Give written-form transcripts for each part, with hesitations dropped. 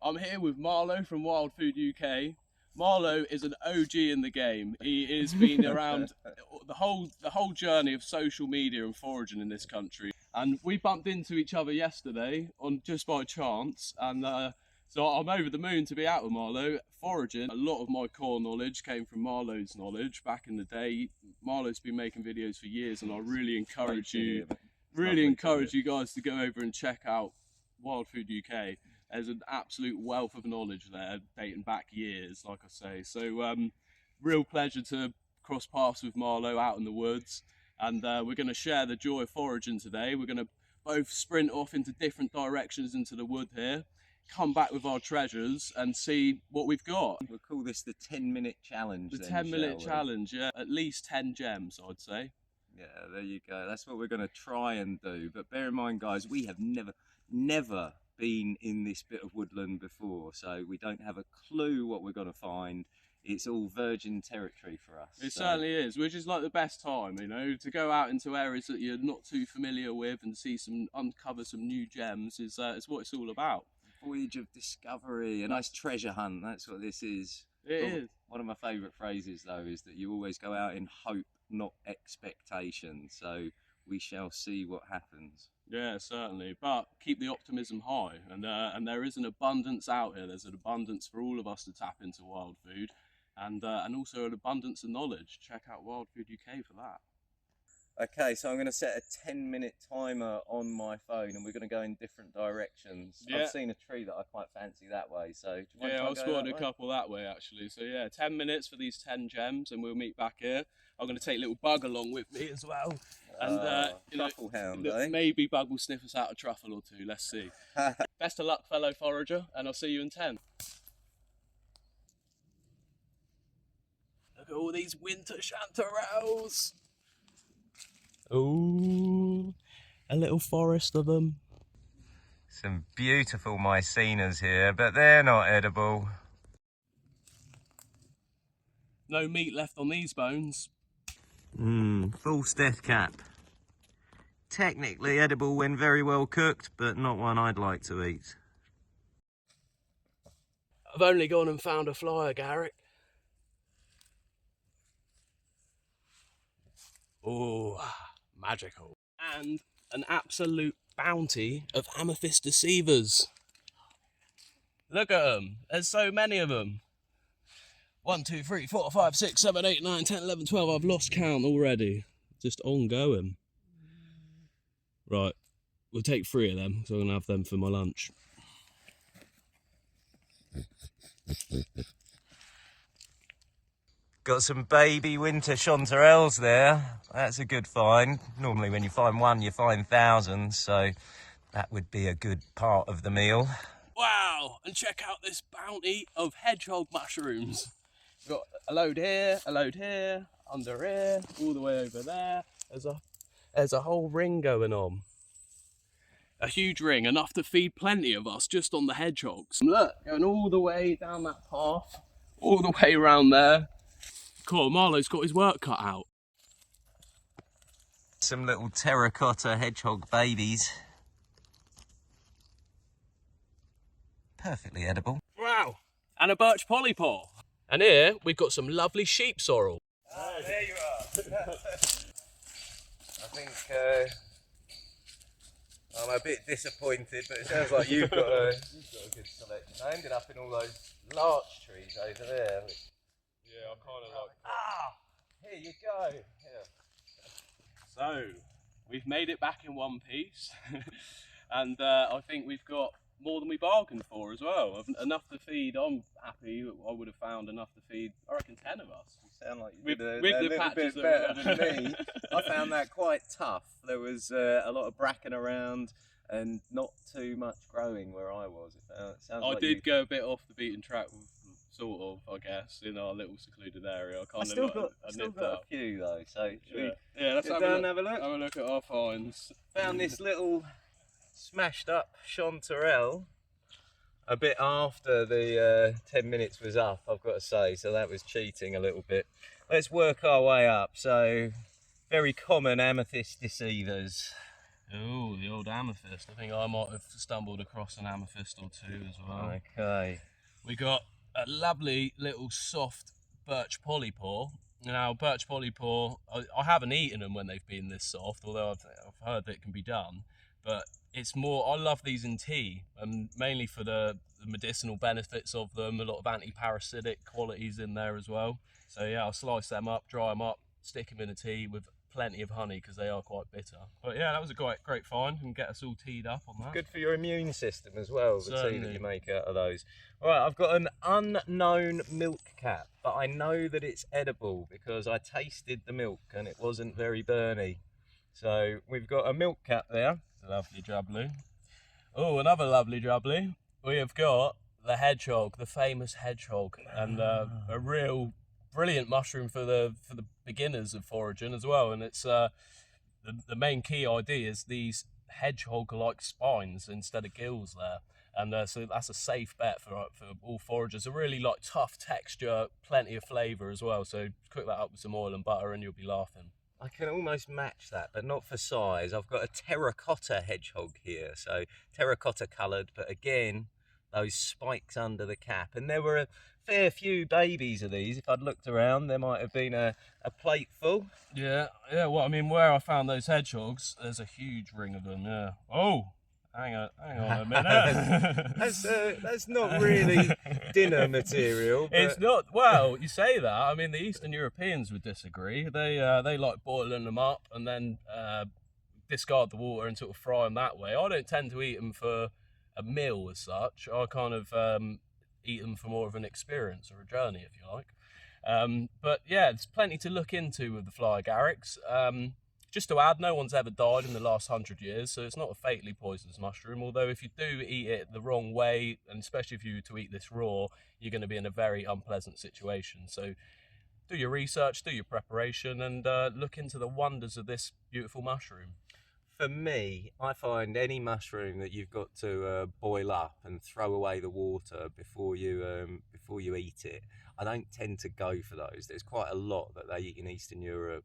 I'm here with Marlo from Wild Food UK. Marlo is an OG in the game. He has been around the whole journey of social media and foraging in this country. And we bumped into each other yesterday on just by chance, and so I'm over the moon to be out with Marlo foraging. A lot of my core knowledge came from Marlo's knowledge back in the day. Marlo's been making videos for years, and I really encourage you guys to go over and check out Wild Food UK. There's an absolute wealth of knowledge there, dating back years, like I say. So real pleasure to cross paths with Marlo out in the woods, and we're going to share the joy of foraging today. We're going to both sprint off into different directions into the wood here, come back with our treasures and see what we've got. We'll call this the 10-minute challenge. The 10-minute challenge, yeah. At least 10 gems, I'd say. Yeah, there you go. That's what we're going to try and do. But bear in mind, guys, we have never been in this bit of woodland before, so we don't have a clue what we're going to find. It's all virgin territory for us. It certainly is, which is like the best time, you know, to go out into areas that you're not too familiar with and see uncover some new gems is what it's all about. Voyage of discovery, a nice treasure hunt. That's what this is. It is. One of my favourite phrases, though, is that you always go out in hope, not expectation. So we shall see what happens. Yeah, certainly, but keep the optimism high, and there is an abundance out here. There's an abundance for all of us to tap into wild food, and also an abundance of knowledge. Check out Wild Food UK for that. Okay, so I'm going to set a 10-minute timer on my phone, and we're going to go in different directions. Yeah. I've seen a tree that I quite fancy that way, so do you want yeah, I've spotted a couple that way actually. So yeah, 10 minutes for these 10 gems, and we'll meet back here. I'm going to take little Bug along with me as well. And truffle hound, eh? Maybe Bug will sniff us out a truffle or two, let's see. Best of luck, fellow forager, and I'll see you in 10. Look at all these winter chanterelles. Ooh, a little forest of them. Some beautiful mycenas here, but they're not edible. No meat left on these bones. False death cap. Technically edible when very well cooked, but not one I'd like to eat. I've only gone and found a flyer, Garrick. Oh, magical. And an absolute bounty of amethyst deceivers. Look at them. There's so many of them. 1, 2, 3, 4, 5, 6, 7, 8, 9, 10, 11, 12. I've lost count already. Just ongoing. Right, we'll take 3 of them, because I'm going to have them for my lunch. Got some baby winter chanterelles there. That's a good find. Normally when you find one, you find thousands, so that would be a good part of the meal. Wow, and check out this bounty of hedgehog mushrooms. We've got a load here, under here, all the way over there. There's a whole ring going on. A huge ring, enough to feed plenty of us just on the hedgehogs. Look, going all the way down that path, all the way around there. Cool, Marlo's got his work cut out. Some little terracotta hedgehog babies. Perfectly edible. Wow, and a birch polypore. And here we've got some lovely sheep sorrel. Oh, there you are. I think I'm a bit disappointed, but it sounds like you've got a good selection. I ended up in all those larch trees over there. Yeah, I kind of like that. Ah, here you go. Here. So, we've made it back in one piece. And I think we've got more than we bargained for as well. Enough to feed, I'm happy I would have found enough to feed, I reckon, 10 of us. You sound like you did a the little bit better than me. I found that quite tough. There was a lot of bracken around and not too much growing where I was. I did go a bit off the beaten track, sort of, I guess, in our little secluded area. I still got a few though, so let's have a look. Have a look at our finds. Found this little smashed up chanterelle a bit after the 10 minutes was up, I've got to say, so that was cheating a little bit. Let's work our way up. So very common amethyst deceivers. Oh, the old amethyst. I think I might have stumbled across an amethyst or two as well. Okay. We got a lovely little soft birch polypore. Now, birch polypore, I haven't eaten them when they've been this soft, although I've heard that it can be done. But it's more, I love these in tea, and mainly for the medicinal benefits of them, a lot of anti-parasitic qualities in there as well. So yeah, I'll slice them up, dry them up, stick them in a tea with plenty of honey because they are quite bitter. But yeah, that was a great find and get us all teed up on that. Good for your immune system as well, the tea Certainly. that you make out of those. All right, I've got an unknown milk cap, but I know that it's edible because I tasted the milk and it wasn't very burny. So we've got a milk cap there. Lovely jubbly. Oh, another lovely jubbly. We have got the hedgehog, the famous hedgehog, and a real brilliant mushroom for the beginners of foraging as well. And it's the main key idea is these hedgehog-like spines instead of gills there. And so that's a safe bet for all foragers. A really like tough texture, plenty of flavour as well. So cook that up with some oil and butter and you'll be laughing. I can almost match that, but not for size. I've got a terracotta hedgehog here, so terracotta coloured, but again, those spikes under the cap. And there were a fair few babies of these. If I'd looked around, there might have been a plate full. Yeah. Well, I mean, where I found those hedgehogs, there's a huge ring of them. Yeah. Oh, hang on a minute. That's not really dinner material. But... It's not. Well, you say that. I mean, the Eastern Europeans would disagree. They like boiling them up and then discard the water and sort of fry them that way. I don't tend to eat them for a meal as such. I kind of eat them for more of an experience or a journey, if you like. But yeah, there's plenty to look into with the fly agarics. Just to add, no one's ever died in the last 100 years, so it's not a fatally poisonous mushroom, although if you do eat it the wrong way, and especially if you were to eat this raw, you're going to be in a very unpleasant situation. So do your research, do your preparation, and look into the wonders of this beautiful mushroom. For me, I find any mushroom that you've got to boil up and throw away the water before you eat it, I don't tend to go for those. There's quite a lot that they eat in Eastern Europe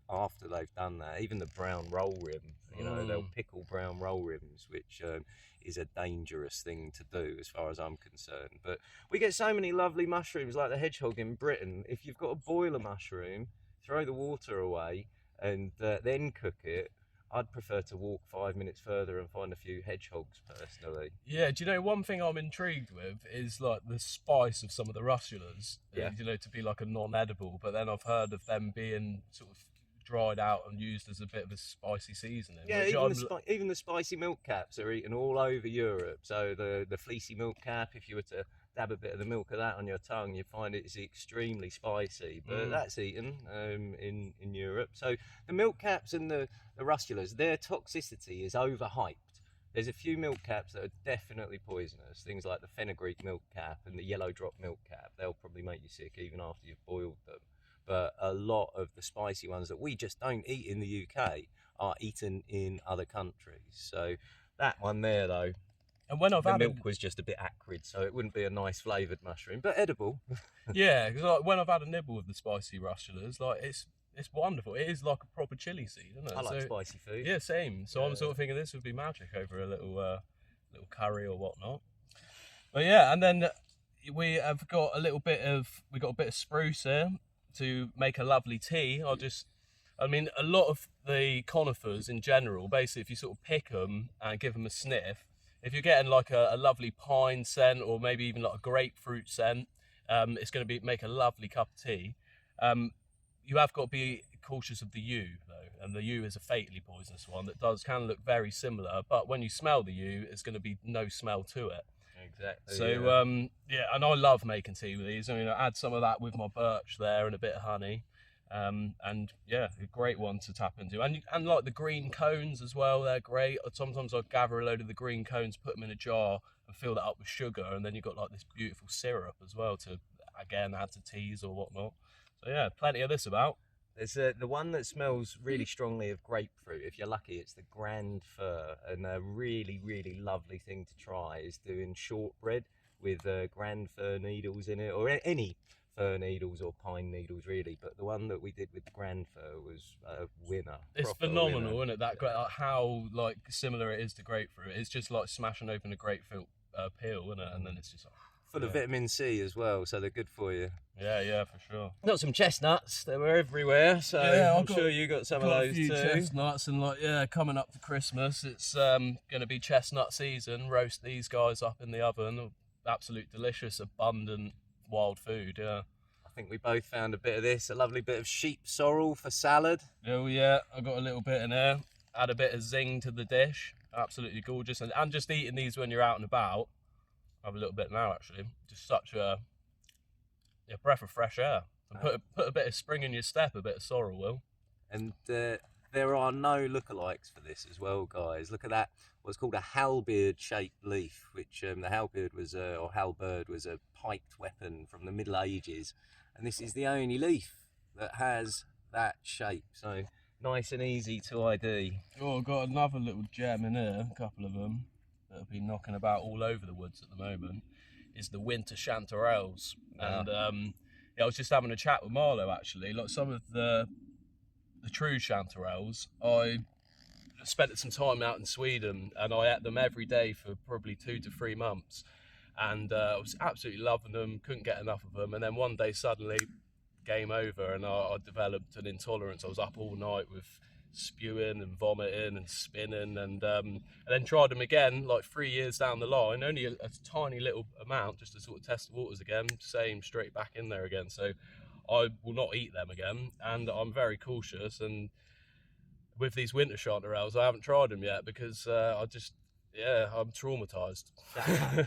after they've done that. Even the brown roll rib, they'll pickle brown roll ribs, which is a dangerous thing to do as far as I'm concerned. But we get so many lovely mushrooms like the hedgehog in Britain. If you've got to boil a mushroom, throw the water away and then cook it, I'd prefer to walk 5 minutes further and find a few hedgehogs personally. Yeah, do you know, one thing I'm intrigued with is like the spice of some of the russulas, to be like a non-edible, but then I've heard of them being sort of dried out and used as a bit of a spicy seasoning. Yeah, even the spicy milk caps are eaten all over Europe. So the fleecy milk cap, if you were to dab a bit of the milk of that on your tongue, you find it's extremely spicy, but that's eaten in Europe. So the milk caps and the russulas, their toxicity is overhyped. There's a few milk caps that are definitely poisonous, things like the fenugreek milk cap and the yellow drop milk cap. They'll probably make you sick even after you've boiled them. But a lot of the spicy ones that we just don't eat in the UK are eaten in other countries. So that one there, though, and when the milk was just a bit acrid, so it wouldn't be a nice flavoured mushroom, but edible. Yeah, because like, when I've had a nibble of the spicy russulas, like it's wonderful. It is like a proper chili seed, isn't it? I like spicy food. Yeah, same. So I'm sort of thinking this would be magic over a little curry or whatnot. But yeah, and then we have got a bit of spruce here to make a lovely tea. I mean, a lot of the conifers in general, basically, if you sort of pick them and give them a sniff, if you're getting like a lovely pine scent or maybe even like a grapefruit scent, it's going to make a lovely cup of tea. You have got to be cautious of the yew though, and the yew is a fatally poisonous one that can look very similar, but when you smell the yew, it's going to be no smell to it. Exactly. So and I love making tea with these. I mean, I add some of that with my birch there and a bit of honey, and yeah, a great one to tap into. And like the green cones as well, they're great. Sometimes I gather a load of the green cones, put them in a jar, and fill that up with sugar, and then you've got like this beautiful syrup as well to again add to teas or whatnot. So yeah, plenty of this about. There's the one that smells really strongly of grapefruit. If you're lucky, it's the Grand Fir, and a really, really lovely thing to try is doing shortbread with Grand Fir needles in it, or any fir needles or pine needles really, but the one that we did with the grand fir was a winner. It's proper phenomenal, winner. isn't it? That how like similar it is to grapefruit. It's just like smashing open a grapefruit peel, isn't it? And then it's just like, Full of vitamin C as well, so they're good for you. yeah, for sure. Got some chestnuts. They were everywhere, so Yeah, I'm sure you got some of those a few too. chestnuts, and like coming up to Christmas, it's going to be chestnut season. Roast these guys up in the oven. Absolute delicious, abundant wild food. Yeah. I think we both found a bit of this. A lovely bit of sheep sorrel for salad. Oh yeah, I got a little bit in there. Add a bit of zing to the dish. Absolutely gorgeous, and just eating these when you're out and about. I have a little bit now actually. Just such a breath of fresh air. And put a bit of spring in your step, a bit of sorrel will. And there are no lookalikes for this as well, guys. Look at that. What's called a halberd shaped leaf, which the halberd was a piked weapon from the Middle Ages, and this is the only leaf that has that shape. So nice and easy to ID. Oh, I've got another little gem in here, a couple of them that have been knocking about all over the woods at the moment. Is the winter chanterelles, and I was just having a chat with Marlo actually. Like some of the true chanterelles, I spent some time out in Sweden, and I ate them every day for probably 2 to 3 months, and I was absolutely loving them. Couldn't get enough of them, and then one day suddenly, game over, and I developed an intolerance. I was up all night with spewing and vomiting and spinning, and then tried them again like 3 years down the line, only a tiny little amount just to sort of test the waters again, same, straight back in there again. So I will not eat them again, and I'm very cautious. And with these winter chanterelles, I haven't tried them yet because I'm traumatized.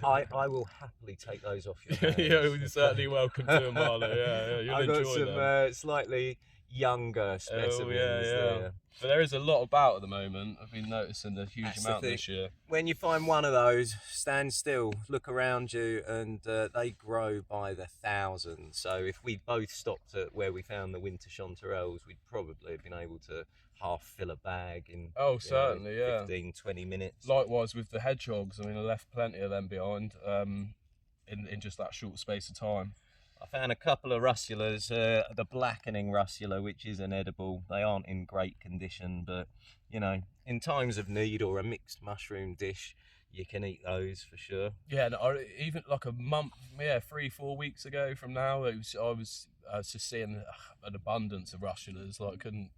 I will happily take those off your hands. You're certainly welcome to them, Marlo. Yeah, you'll I've got enjoy some them. Slightly younger specimens there. But there is a lot about at the moment. I've been noticing a huge That's amount the thing. this year. When you find one of those, stand still, look around you, and they grow by the thousands. So if we both stopped at where we found the winter chanterelles, we'd probably have been able to half fill a bag in 15, 20 minutes. Likewise with the hedgehogs. I mean, I left plenty of them behind in just that short space of time. I found a couple of russulas, the blackening russula, which is an edible. They aren't in great condition, but you know, in times of need or a mixed mushroom dish, you can eat those for sure. Yeah, and even like a month, 3-4 weeks ago from now, I was just seeing an abundance of russulas. Like I couldn't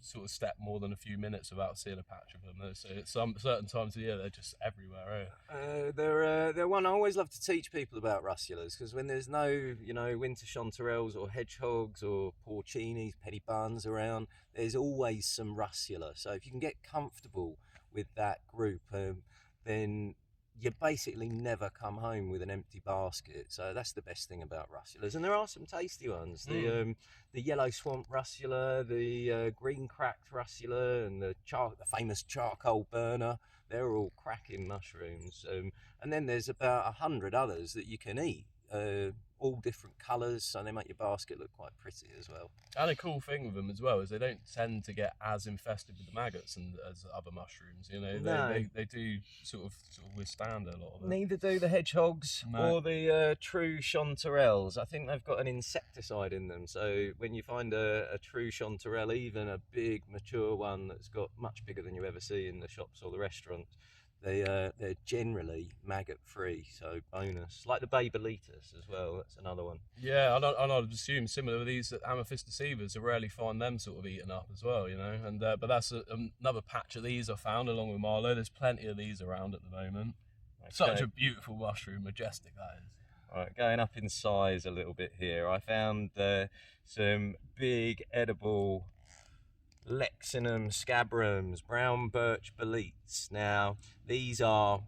sort of step more than a few minutes without seeing a patch of them. So at some certain times of the year, they're just everywhere. They're one I always love to teach people about russulas, because when there's no winter chanterelles or hedgehogs or porcinis, penny buns around, there's always some russula. So if you can get comfortable with that group, then you basically never come home with an empty basket. So that's the best thing about russulas, and there are some tasty ones. The yellow swamp russula, the green cracked russula, and the famous charcoal burner. They're all cracking mushrooms. And then there's about 100 others that you can eat, all different colours, so they make your basket look quite pretty as well. And a cool thing with them as well is they don't tend to get as infested with the maggots as other mushrooms. You know, they do sort of withstand a lot of it. Neither do the hedgehogs or the true chanterelles. I think they've got an insecticide in them, so when you find a true chanterelle, even a big mature one that's got much bigger than you ever see in the shops or the restaurants, they're generally maggot free, so bonus. Like the Babelitas as well, that's another one. Yeah, and I'd assume similar with these amethyst deceivers, I rarely find them sort of eaten up as well, you know. And but that's another patch of these I found along with Marlo. There's plenty of these around at the moment. Okay. Such a beautiful mushroom, majestic that is. All right, going up in size a little bit here, I found some big edible Lexinum scabrums, brown birch boletes. Now, these are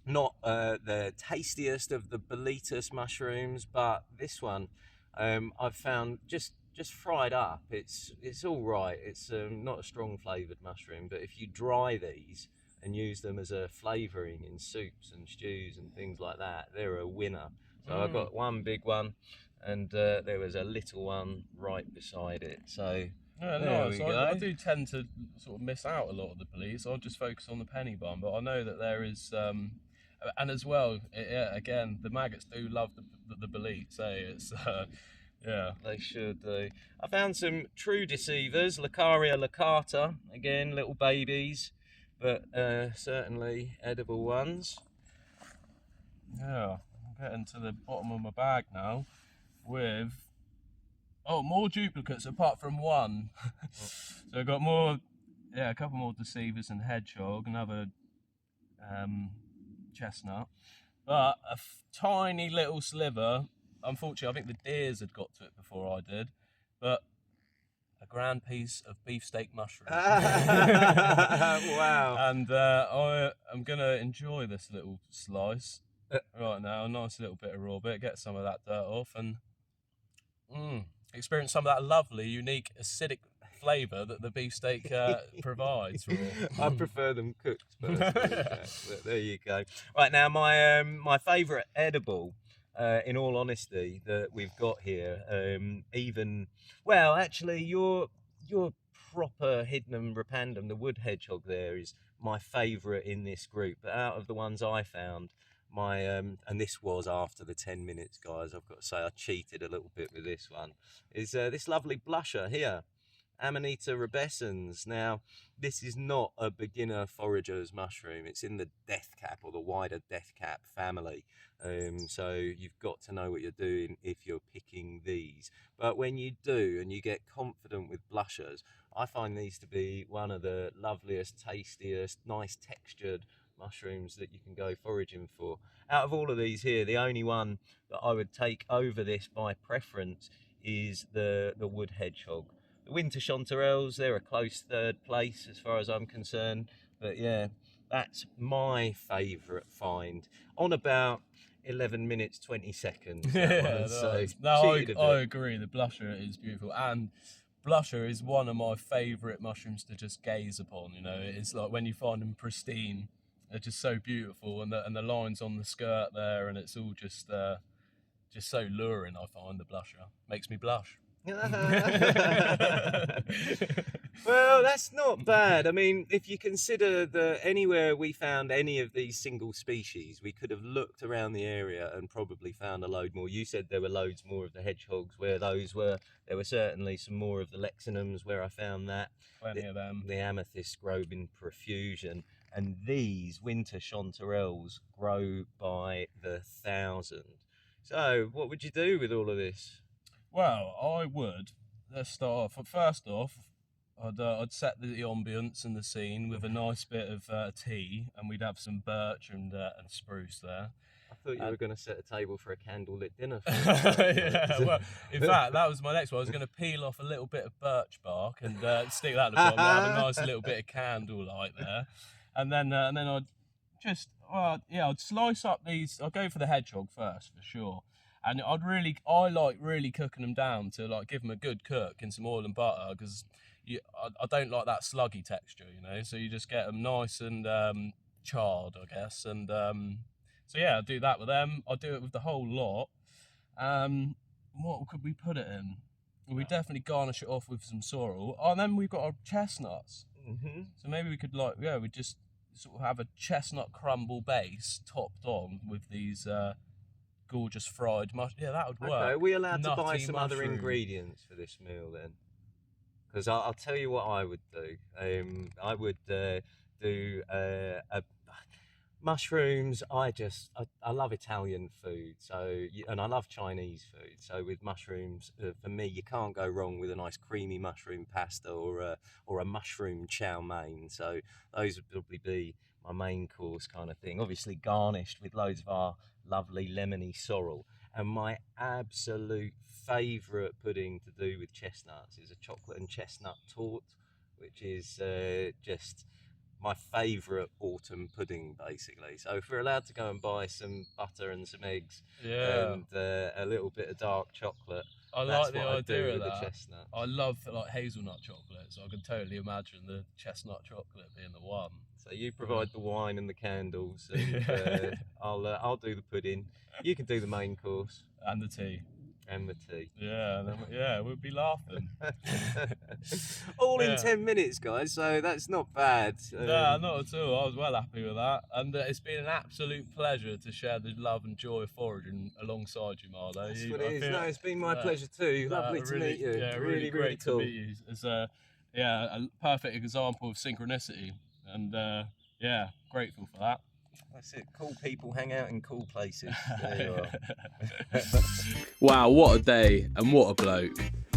not the tastiest of the boletus mushrooms, but this one I've found just fried up. It's all right. It's not a strong flavoured mushroom, but if you dry these and use them as a flavouring in soups and stews and things like that, they're a winner. So I've got one big one, and there was a little one right beside it. So. Yeah, nice. I do tend to sort of miss out a lot of the boletes. I'll just focus on the penny bun, but I know that there is, and as well, again, the maggots do love the bolete. So it's Yeah. They should do. I found some true deceivers, Lacaria lacata, again, little babies, but certainly edible ones. Yeah. I'm getting to the bottom of my bag now with more duplicates apart from one. So I got more, a couple more deceivers and hedgehog, another chestnut, but tiny little sliver. Unfortunately, I think the deers had got to it before I did, but a grand piece of beefsteak mushroom. Wow. And I am going to enjoy this little slice right now. A nice little bit of raw bit, get some of that dirt off, and experience some of that lovely, unique, acidic flavour that the beefsteak provides. I prefer them cooked personally, but there you go. Right, now my favourite edible, in all honesty, that we've got here, actually your proper Hydnum repandum, the wood hedgehog there, is my favourite in this group. But out of the ones I found, my and this was after the 10 minutes, guys, I've got to say I cheated a little bit with this one, is this lovely blusher here, Amanita rubescens. Now, this is not a beginner forager's mushroom. It's in the death cap, or the wider death cap family. So you've got to know what you're doing if you're picking these. But when you do and you get confident with blushers, I find these to be one of the loveliest, tastiest, nice textured mushrooms that you can go foraging for. Out of all of these here, the only one that I would take over this by preference is the wood hedgehog. The winter chanterelles, they're a close third place as far as I'm concerned. But yeah, that's my favourite find on about 11 minutes 20 seconds. Yeah, So no, I agree. The blusher is beautiful, and blusher is one of my favourite mushrooms to just gaze upon. You know, it's like when you find them pristine, they're just so beautiful, and the lines on the skirt there, and it's all just so luring. I find the blusher makes me blush. Well, that's not bad. I mean, if you consider that anywhere we found any of these single species, we could have looked around the area and probably found a load more. You said there were loads more of the hedgehogs where those were. There were certainly some more of the lexinums where I found that. Plenty of them. The amethysts grow in profusion. And these winter chanterelles grow by the thousand. So, what would you do with all of this? Well, I would. Let's start off. First off, I'd set the ambience and the scene with a nice bit of tea, and we'd have some birch and spruce there. I thought you were going to set a table for a candlelit dinner. Yeah, well, in fact, that was my next one. I was going to peel off a little bit of birch bark and stick that at the bottom, and have a nice little bit of candlelight there, and then I'd just, I'd slice up these. I'd go for the hedgehog first for sure. And I like really cooking them down to like give them a good cook in some oil and butter, because I don't like that sluggy texture, you know. So you just get them nice and charred, I guess. And so yeah, I do that with them. I do it with the whole lot. What could we put it in? We definitely garnish it off with some sorrel. Oh, and then we've got our chestnuts. Mm-hmm. So maybe we could we just sort of have a chestnut crumble base topped on with these. Gorgeous fried mushroom. Yeah, that would work. Okay, are we allowed to buy some other mushroom. ingredients for this meal then? Because I'll tell you what I would do. I would do mushrooms. I love Italian food, and I love Chinese food. So with mushrooms, for me, you can't go wrong with a nice creamy mushroom pasta or a mushroom chow mein. So those would probably be my main course kind of thing. Obviously garnished with loads of our lovely lemony sorrel. And my absolute favourite pudding to do with chestnuts is a chocolate and chestnut torte, which is just my favourite autumn pudding, basically. So if we're allowed to go and buy some butter and some eggs and a little bit of dark chocolate, I like the idea of that. that. The chestnut. I love like hazelnut chocolate, so I can totally imagine the chestnut chocolate being the one. So you provide the wine and the candles, and I'll do the pudding. You can do the main course and the tea. And the tea. Yeah, we'd be laughing. All Yeah. in 10 minutes, guys, so that's not bad. No, not at all. I was well happy with that. And it's been an absolute pleasure to share the love and joy of foraging alongside you, Marlo. That's what it is. No, it's been my pleasure too. Lovely to meet you. Yeah, really great cool. to meet you. It's a perfect example of synchronicity. And yeah, grateful for that. That's it. Cool people hang out in cool places. There you are. Wow, what a day and what a bloke.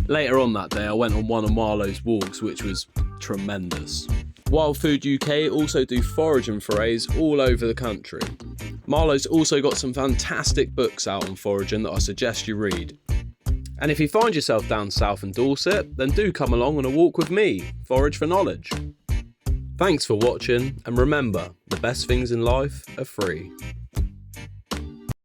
Later on that day I went on one of Marlo's walks, which was tremendous. Wild Food UK also do foraging forays all over the country. Marlo's also got some fantastic books out on foraging that I suggest you read. And if you find yourself down south in Dorset, then do come along on a walk with me, Forage for Knowledge. Thanks for watching, and remember, the best things in life are free.